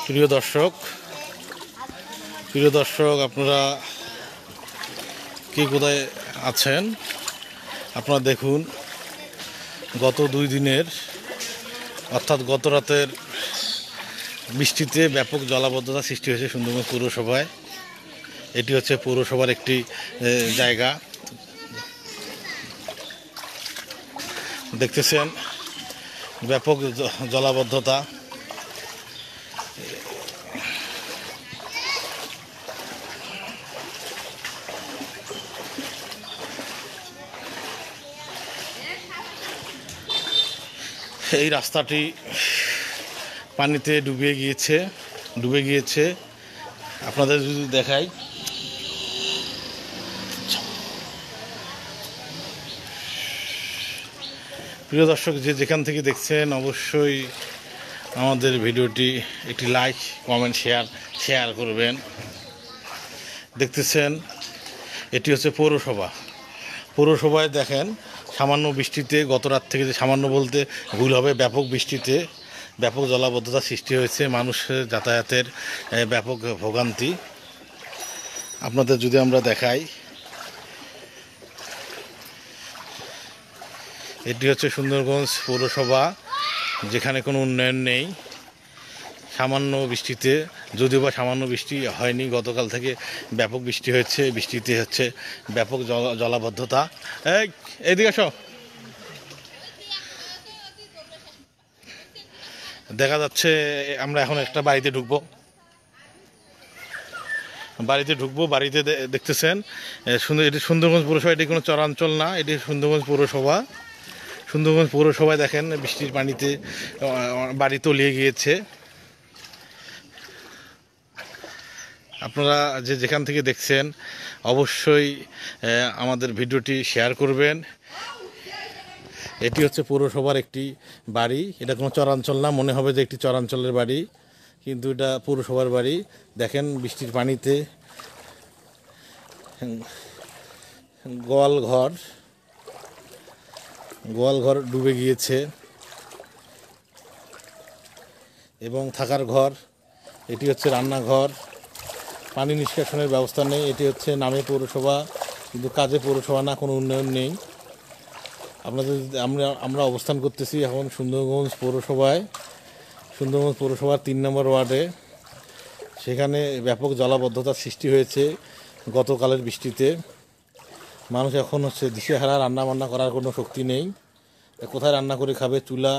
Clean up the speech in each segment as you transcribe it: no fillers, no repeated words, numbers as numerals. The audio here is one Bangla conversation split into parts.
প্রিয় দর্শক আপনারা কে কোথায় আছেন? আপনারা দেখুন, গত 2 দিনের অর্থাৎ গত রাতের বৃষ্টিতে ব্যাপক জলাবদ্ধতা সৃষ্টি হয়েছে সুন্দরগঞ্জ পৌরসভায়। এটি হচ্ছে পৌরসভার একটি জায়গা, দেখতেছেন ব্যাপক জলাবদ্ধতা। এই রাস্তাটি পানিতে ডুবে গিয়েছে। আপনাদের যদি দেখাই, প্রিয় দর্শক যে যেখান থেকে দেখছেন অবশ্যই আমাদের ভিডিওটি একটি লাইক, কমেন্ট, শেয়ার করবেন। দেখতেছেন এটি হচ্ছে পৌরসভায় দেখেন সামান্য বৃষ্টিতে, গত রাত থেকে, যে সামান্য বলতে ভুল হবে, ব্যাপক বৃষ্টিতে ব্যাপক জলাবদ্ধতা সৃষ্টি হয়েছে, মানুষের যাতায়াতের ব্যাপক ভোগান্তি। আপনাদের যদি আমরা দেখাই, এটি হচ্ছে সুন্দরগঞ্জ পৌরসভা, যেখানে কোনো উন্নয়ন নেই। সামান্য বৃষ্টিতে, যদিও বা সামান্য বৃষ্টি হয়নি, গতকাল থেকে ব্যাপক বৃষ্টি হয়েছে, বৃষ্টিতে হচ্ছে ব্যাপক জলাবদ্ধতা। এইদিকে আসো। দেখা যাচ্ছে আমরা এখন একটা বাড়িতে ঢুকবো। বাড়িতে দেখতেছেন এটি সুন্দরগঞ্জ পৌরসভা, এটি কোনো চরাঞ্চল না, এটি সুন্দরগঞ্জ পৌরসভায় দেখেন বৃষ্টির পানিতে বাড়ি তলিয়ে গিয়েছে। আপনারা যে যেখান থেকে দেখছেন অবশ্যই আমাদের ভিডিওটি শেয়ার করবেন। এটি হচ্ছে পৌরসভার একটি বাড়ি, এটা কোনো চরাঞ্চল না, মনে হবে যে একটি চরাঞ্চলের বাড়ি, কিন্তু এটা পৌরসভার বাড়ি। দেখেন বৃষ্টির পানিতে গোয়ালঘর ডুবে গিয়েছে এবং থাকার ঘর। এটি হচ্ছে রান্নাঘর, পানি নিষ্কাশনের ব্যবস্থা নেই। এটি হচ্ছে নামে পৌরসভা, কিন্তু কাজে পৌরসভা না, কোনো উন্নয়ন নেই। আপনাদের আমরা অবস্থান করতেছি এখন সুন্দরগঞ্জ পৌরসভার 3 নম্বর ওয়ার্ডে। সেখানে ব্যাপক জলাবদ্ধতার সৃষ্টি হয়েছে গতকালের বৃষ্টিতে। মানুষ এখন হচ্ছে দিশেহারা, রান্না করার কোনো শক্তি নেই, কোথায় রান্না করে খাবে? চুলা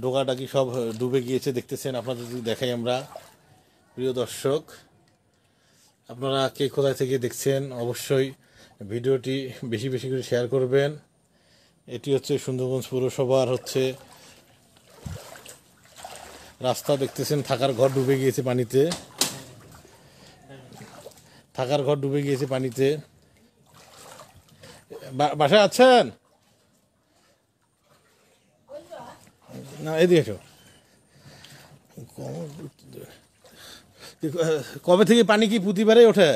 ডোকাডাকি সব ডুবে গিয়েছে, দেখতেছেন। আপনাদের যদি দেখাই আমরা, প্রিয় দর্শক, আপনারা কে কোথায় থেকে দেখছেন অবশ্যই ভিডিওটি বেশি করে শেয়ার করবেন। এটি হচ্ছে সুন্দরগঞ্জ পৌরসভার রাস্তা, দেখতেছেন থাকার ঘর ডুবে গিয়েছে পানিতে। বাসায় আছেন না? এদিকে কবে থেকে পানি কি প্রতিবারে ওঠে?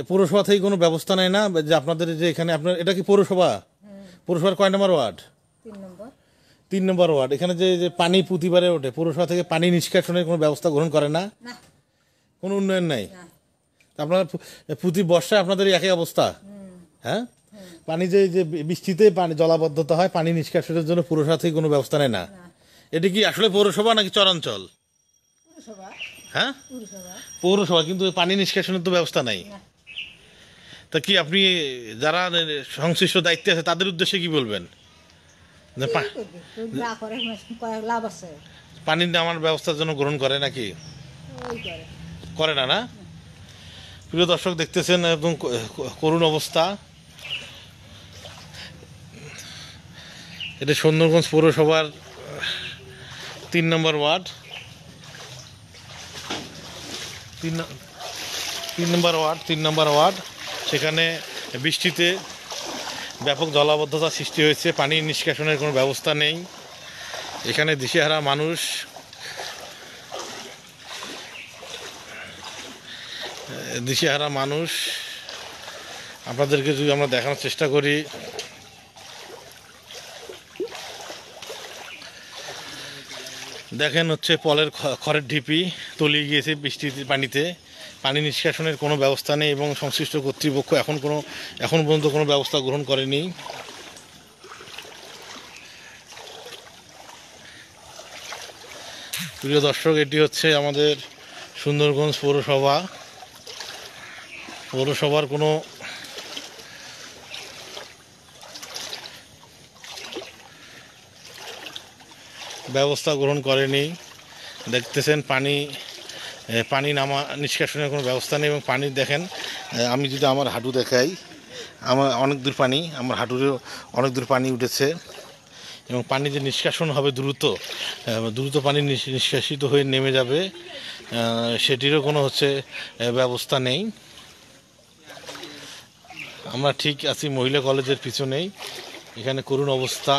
পৌরসভা থেকে কোনো ব্যবস্থা নেয় না যে আপনাদের যে এখানে আপনার, এটা কি পৌরসভার কয় নম্বর ওয়ার্ড? 3 নম্বর ওয়ার্ড। এখানে যে পানি প্রতিবারে ওঠে, পৌরসভা থেকে পানি নিষ্কাশনের কোনো ব্যবস্থা গ্রহণ করে না, কোনো উন্নয়ন নাই। আপনারা প্রতি বর্ষায় আপনাদের একই অবস্থা? হ্যাঁ, পানি যে বৃষ্টিতে পানি জলাবদ্ধতা হয়, পানি নিষ্কাশনের জন্য পৌরসভা থেকে কোনো ব্যবস্থা নেয় না। এটি কি আসলে পৌরসভা নাকি চরাঞ্চল? হ্যাঁ, পৌরসভা, কিন্তু পানি নিষ্কাশনের তো ব্যবস্থা নাই। তা কি আপনি যারা সংশ্লিষ্ট দায়িত্বে আছে তাদের উদ্দেশ্যে কি বলবেন? পানি নেওয়ার ব্যবস্থার জন্য গ্রহণ করে নাকি? করে না? না, প্রিয় দর্শক দেখতেছেন একদম করুণ অবস্থা। এটা সুন্দরগঞ্জ পৌরসভার 3 নম্বর ওয়ার্ড। 3 নম্বর ওয়ার্ড। সেখানে বৃষ্টিতে ব্যাপক জলাবদ্ধতা সৃষ্টি হয়েছে, পানি নিষ্কাশনের কোনো ব্যবস্থা নেই। এখানে দিশেহারা মানুষ। আপনাদেরকে যদি আমরা দেখানোর চেষ্টা করি, দেখেন হচ্ছে পলের খড়ের ঢিপি তলিয়ে গিয়েছে বৃষ্টির পানিতে, পানি নিষ্কাশনের কোনো ব্যবস্থা নেই এবং সংশ্লিষ্ট কর্তৃপক্ষ এখন পর্যন্ত কোনো ব্যবস্থা গ্রহণ করেনি। প্রিয় দর্শক, এটি হচ্ছে আমাদের সুন্দরগঞ্জ পৌরসভার কোনো ব্যবস্থা গ্রহণ করেনি। দেখতেছেন পানি নামা নিষ্কাশনের কোনো ব্যবস্থা নেই এবং পানি দেখেন, আমি যদি আমার হাঁটু দেখাই, আমার অনেক দূর পানি, আমার হাঁটুরেও অনেক দূর পানি উঠেছে এবং পানি যে নিষ্কাশন হবে দ্রুত পানি নিষ্কাশিত হয়ে নেমে যাবে, সেটিরও কোনো ব্যবস্থা নেই। আমরা ঠিক আছি মহিলা কলেজের পিছনেই, এখানে করুণ অবস্থা।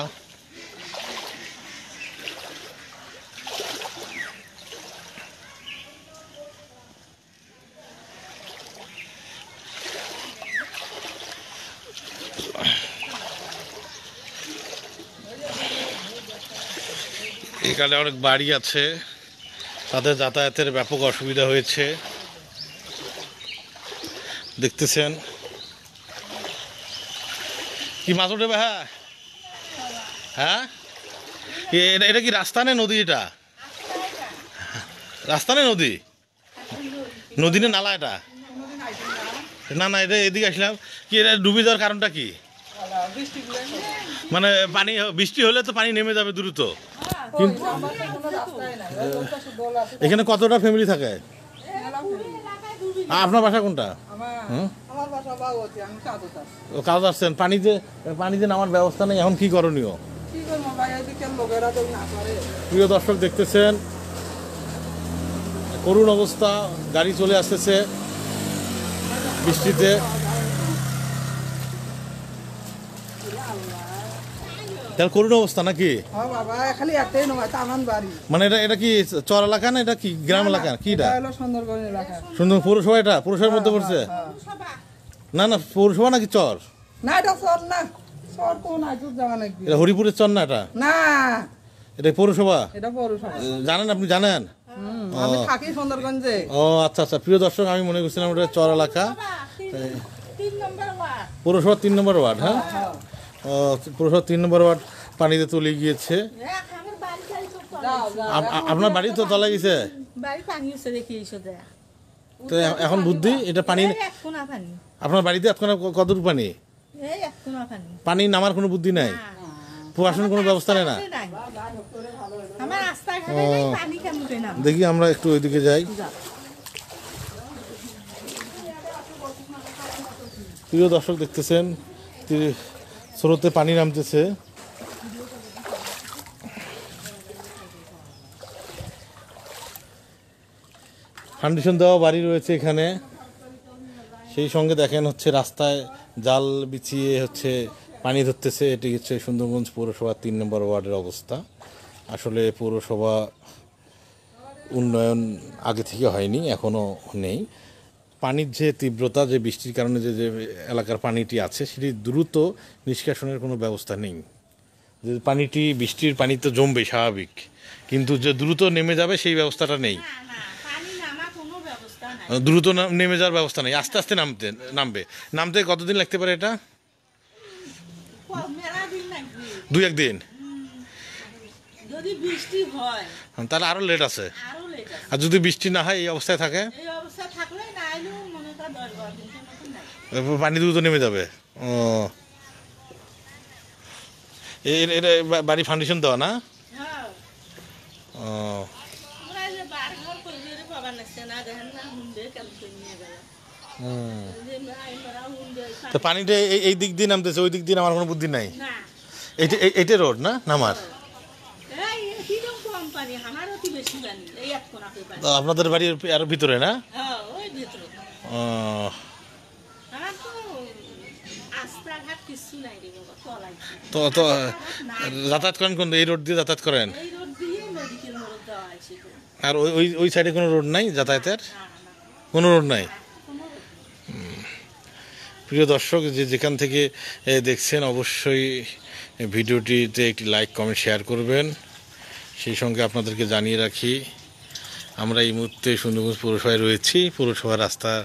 এখানে অনেক বাড়ি আছে, তাদের যাতায়াতের ব্যাপক অসুবিধা হয়েছে। দেখতেছেন কি মাছ ওঠে ভাই? হ্যাঁ, এটা কি রাস্তা না নদী? এটা রাস্তা না নদী? নদী না নালা? এটা না, এটা এদিকে আসলাম কি, এটা ডুবে যাওয়ার কারণটা কি? মানে পানি বৃষ্টি হলে তো পানি নেমে যাবে দ্রুত, কিন্তু এখানে কতটা ফ্যামিলি থাকে? আপনার বাসা কোনটা? কাজ আসছেন, পানিতে নামার ব্যবস্থা নেই, এখন কি করণীয়? প্রিয় দর্শক, দেখতেছেন করুণ অবস্থা, গাড়ি চলে আসতেছে বৃষ্টিতে। তাহলে করুণ অবস্থা নাকি? মানে এটা কি চর এলাকা না, এটা কি গ্রাম এলাকা? কি এটা সুন্দর পৌরসভা? এটা পৌরসভার মধ্যে পড়ছে? না, পৌরসভা নাকি চর? না, এটা চর না, চর কোন এটা হরিপুরের চর না? এটা না, এটা পৌরসভা। এটা পৌরসভা। জানেন, আপনি জানেন? আমি থাকি সুন্দরগঞ্জে। ও আচ্ছা। প্রিয় দর্শক, আমি মনে করছিলাম এটা চর এলাকা। পৌরসভা ৩ নম্বর ওয়ার্ড। হ্যাঁ, পৌরসভা ৩ নম্বর ওয়ার্ড পানিতে তলিয়ে গিয়েছে। আপনার বাড়ি তো তলায় গেছে? তো এখন বুদ্ধি, এটা পানি আপনার বাড়িতে এখন কতটুকু পানি? পানি নামার কোনো বুদ্ধি নাই, প্রশাসন কোনো ব্যবস্থা নেই না? দেখি আমরা একটু ওইদিকে যাই। প্রিয় দর্শক, দেখতেছেন স্রোতে পানি নামতেছে। ফাউন্ডেশন দেওয়া বাড়ি রয়েছে এখানে, সেই সঙ্গে দেখেন রাস্তায় জাল বিছিয়ে পানি ধরতেছে। এটি হচ্ছে সুন্দরগঞ্জ পৌরসভা ৩ নম্বর ওয়ার্ডের অবস্থা। আসলে পৌরসভা উন্নয়ন আগে থেকে হয়নি, এখনও নেই। পানির যে তীব্রতা, যে বৃষ্টির কারণে যে এলাকার পানিটি আছে, সেটি দ্রুত নিষ্কাশনের কোনো ব্যবস্থা নেই। যে বৃষ্টির পানি তো জমবে স্বাভাবিক, কিন্তু যে দ্রুত নেমে যাবে সেই ব্যবস্থাটা নেই। দ্রুত নেমে যাওয়ার ব্যবস্থা নেই, আস্তে আস্তে নামতে কতদিন লাগতে পারে? এটা 2-1 দিন, তাহলে আরো লেট আছে। আর যদি বৃষ্টি না হয়, এই অবস্থায় থাকে, পানি দ্রুত নেমে যাবে। ও, এটা বাড়ি ফাউন্ডেশন দেওয়া না? ও, তো পানিটা এই দিক দিয়ে নামতেছে, ওই দিক দিয়ে নামার কোনো বুদ্ধি নাই। এইটা রোড না নামার? আপনাদের বাড়ির আরো ভিতরে না? তো যাতায়াত করেন কোন? এই রোড দিয়ে যাতায়াত করেন? আর ওই সাইডে কোনো রোড নাই যাতায়াতের? কোনো রোড নাই। প্রিয় দর্শক, যেখান থেকে দেখছেন, অবশ্যই ভিডিওটিতে একটি লাইক, কমেন্ট, শেয়ার করবেন। সেই সঙ্গে আপনাদেরকে জানিয়ে রাখি আমরা এই মুহূর্তে সুন্দরগঞ্জ পৌরসভায় রয়েছি। পৌরসভার রাস্তার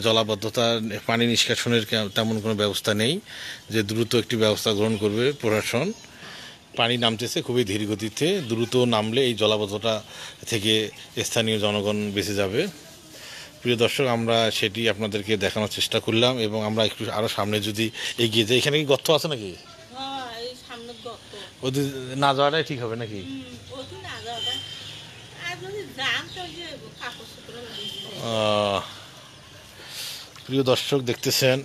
জলাবদ্ধতা, পানি নিষ্কাশনের তেমন কোনো ব্যবস্থা নেই যে দ্রুত একটি ব্যবস্থা গ্রহণ করবে প্রশাসন। পানি নামতেছে খুবই ধীর গতিতে, দ্রুত নামলে এই জলাবদ্ধতা থেকে স্থানীয় জনগণ বেঁচে যাবে। প্রিয় দর্শক, আমরা সেটি আপনাদেরকে দেখানোর চেষ্টা করলাম এবং আমরা একটু আরও সামনে যদি এগিয়ে যাই, এখানে কি গর্ত আছে নাকি? এই সামনে গর্ত। ওদের না যাওয়াটাই ঠিক হবে নাকি? ওটি না যাওয়াটা আর যদি যান তো যে কাপড় চোপড় ভিজবে। প্রিয় দর্শক, দেখতেছেন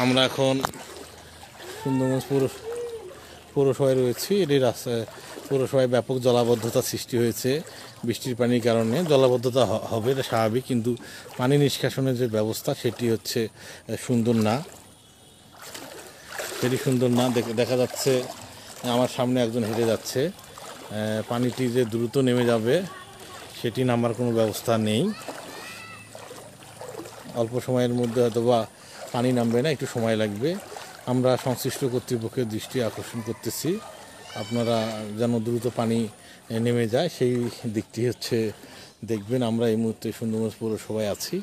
আমরা এখন সুন্দরগঞ্জ পৌরসভায় রয়েছি। এটি রাস্তায় পৌরসভায় ব্যাপক জলাবদ্ধতা সৃষ্টি হয়েছে বৃষ্টির পানির কারণে। জলাবদ্ধতা হবে, এটা স্বাভাবিক, কিন্তু পানি নিষ্কাশনের যে ব্যবস্থা সেটি হচ্ছে সুন্দর না, সেটি সুন্দর না। দেখা যাচ্ছে আমার সামনে একজন হেঁটে যাচ্ছে, পানিটি যে দ্রুত নেমে যাবে সেটি নামার কোনো ব্যবস্থা নেই। অল্প সময়ের মধ্যে হয়তো বা পানি নামবে না, একটু সময় লাগবে। আমরা সংশ্লিষ্ট কর্তৃপক্ষের দৃষ্টি আকর্ষণ করতেছি, আপনারা যেন দ্রুত পানি নেমে যায় সেই দিকটি হচ্ছে দেখবেন। আমরা এই মুহূর্তে সুন্দরগঞ্জ পৌরসভায় আছি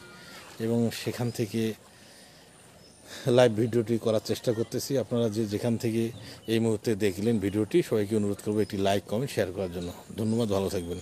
এবং সেখান থেকে লাইভ ভিডিওটি করার চেষ্টা করতেছি। আপনারা যেখান থেকে এই মুহূর্তে দেখলেন ভিডিওটি, সবাইকে অনুরোধ করবো একটি লাইক, কমেন্ট, শেয়ার করার জন্য। ধন্যবাদ, ভালো থাকবেন।